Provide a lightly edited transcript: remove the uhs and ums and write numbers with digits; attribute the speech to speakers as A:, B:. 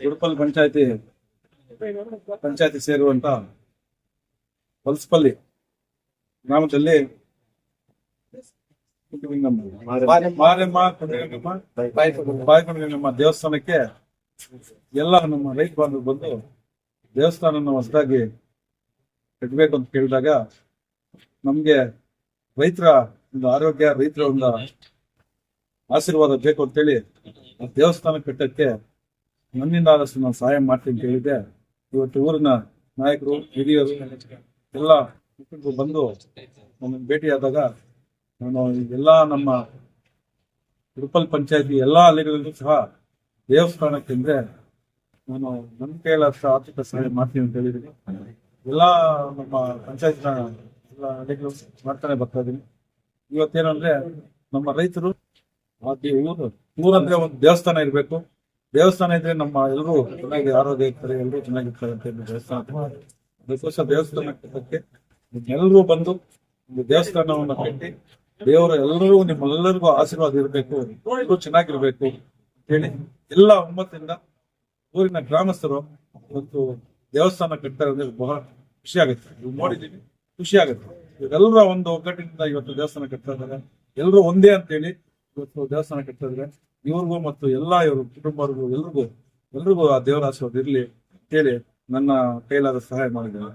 A: ಗುಡಪಲ್ ಪಂಚಾಯತಿ ಸೇರುವಂತ ಹೊಲಸಪಲ್ಲಿ ಗ್ರಾಮದಲ್ಲಿ ಮಾರಮ್ಮ ಬಾಯಕೊಂಡಗಂಗಮ್ಮ ದೇವಸ್ಥಾನಕ್ಕೆ ಎಲ್ಲ ನಮ್ಮ ರೈತ ಬಾಂಧವರು ಬಂದು ದೇವಸ್ಥಾನ ಹೊಸದಾಗಿ ಕಟ್ಟಬೇಕು ಅಂತ ಕೇಳಿದಾಗ ನಮ್ಗೆ ರೈತರ ಒಂದು ಆರೋಗ್ಯ, ರೈತರ ಒಂದು ಆಶೀರ್ವಾದ ಬೇಕು ಅಂತೇಳಿ ದೇವಸ್ಥಾನ ಕಟ್ಟಕ್ಕೆ ನನ್ನಿಂದ ಆದಷ್ಟು ನಾನು ಸಹಾಯ ಮಾಡ್ತೀನಿ ಅಂತ ಹೇಳಿದ್ದೆ. ಇವತ್ತು ಊರಿನ ನಾಯಕರು, ಹಿರಿಯರು ಎಲ್ಲ ಬಂದು ನಮ್ಮನ್ನು ಭೇಟಿಯಾದಾಗ ನಾನು ಎಲ್ಲಾ ನಮ್ಮ ಗುಡಪಲ್ ಪಂಚಾಯತಿ ಎಲ್ಲಾ ಹಳ್ಳಿಗಳಲ್ಲೂ ಸಹ ದೇವಸ್ಥಾನಕ್ಕೆ ಅಂದ್ರೆ ನಾನು ನನ್ನ ಕೈಲಾದ ಆರ್ಥಿಕ ಸಹಾಯ ಮಾಡ್ತೀನಿ ಅಂತ ಹೇಳಿದ್ದೀನಿ. ಎಲ್ಲಾ ನಮ್ಮ ಪಂಚಾಯತ್ನ ಎಲ್ಲ ಹಳ್ಳಿಗಳು ಮಾಡ್ತಾನೆ ಬರ್ತಾ ಇದೀನಿ. ಇವತ್ತೇನಂದ್ರೆ ನಮ್ಮ ರೈತರು ಊರಂದ್ರೆ ಒಂದು ದೇವಸ್ಥಾನ ಇರ್ಬೇಕು. ದೇವಸ್ಥಾನ ಇದ್ರೆ ನಮ್ಮ ಎಲ್ಲರೂ ಚೆನ್ನಾಗಿ ಆರೋಗ್ಯ ಇರ್ತಾರೆ, ಎಲ್ಲರೂ ಚೆನ್ನಾಗಿರ್ತಾರೆ ಅಂತ ಹೇಳಿ ದೇವಸ್ಥಾನ ದೇವಸ್ಥಾನ ಕಟ್ಟಕ್ಕೆ ಎಲ್ಲರೂ ಬಂದು ಒಂದು ದೇವಸ್ಥಾನವನ್ನು ಕಟ್ಟಿ ದೇವರ ಎಲ್ಲರೂ ನಿಮ್ಮೆಲ್ಲರಿಗೂ ಆಶೀರ್ವಾದ ಇರಬೇಕು, ಎಲ್ಲರೂ ಚೆನ್ನಾಗಿರ್ಬೇಕು ಅಂತ ಹೇಳಿ ಎಲ್ಲ ಒಮ್ಮತ್ತಿಂದ ಊರಿನ ಗ್ರಾಮಸ್ಥರು ಮತ್ತು ದೇವಸ್ಥಾನ ಕಟ್ತಾರೆ ಅಂದ್ರೆ ಬಹಳ ಖುಷಿ ಆಗುತ್ತೆ. ನೀವು ನೋಡಿದೀವಿ, ಖುಷಿ ಆಗುತ್ತೆ. ಇವರೆಲ್ಲರ ಒಂದು ಒಗ್ಗಟ್ಟಿನಿಂದ ಇವತ್ತು ದೇವಸ್ಥಾನ ಕಟ್ತಾ ಇದ್ದಾರೆ. ಎಲ್ಲರೂ ಒಂದೇ ಅಂತೇಳಿ ಇವತ್ತು ದೇವಸ್ಥಾನ ಕಟ್ತಾ ಇದ್ದಾರೆ. ಇವ್ರಿಗೂ ಮತ್ತು ಎಲ್ಲಾ ಇವರು ಕುಟುಂಬರಿಗೂ ಎಲ್ರಿಗೂ ಆ ದೇವರ ಆಶೀರ್ವಾದ ಇರ್ಲಿ ಅಂತೇಳಿ ನನ್ನ ಕೈಲಾದ ಸಹಾಯ ಮಾಡಿದ್ದೇನೆ.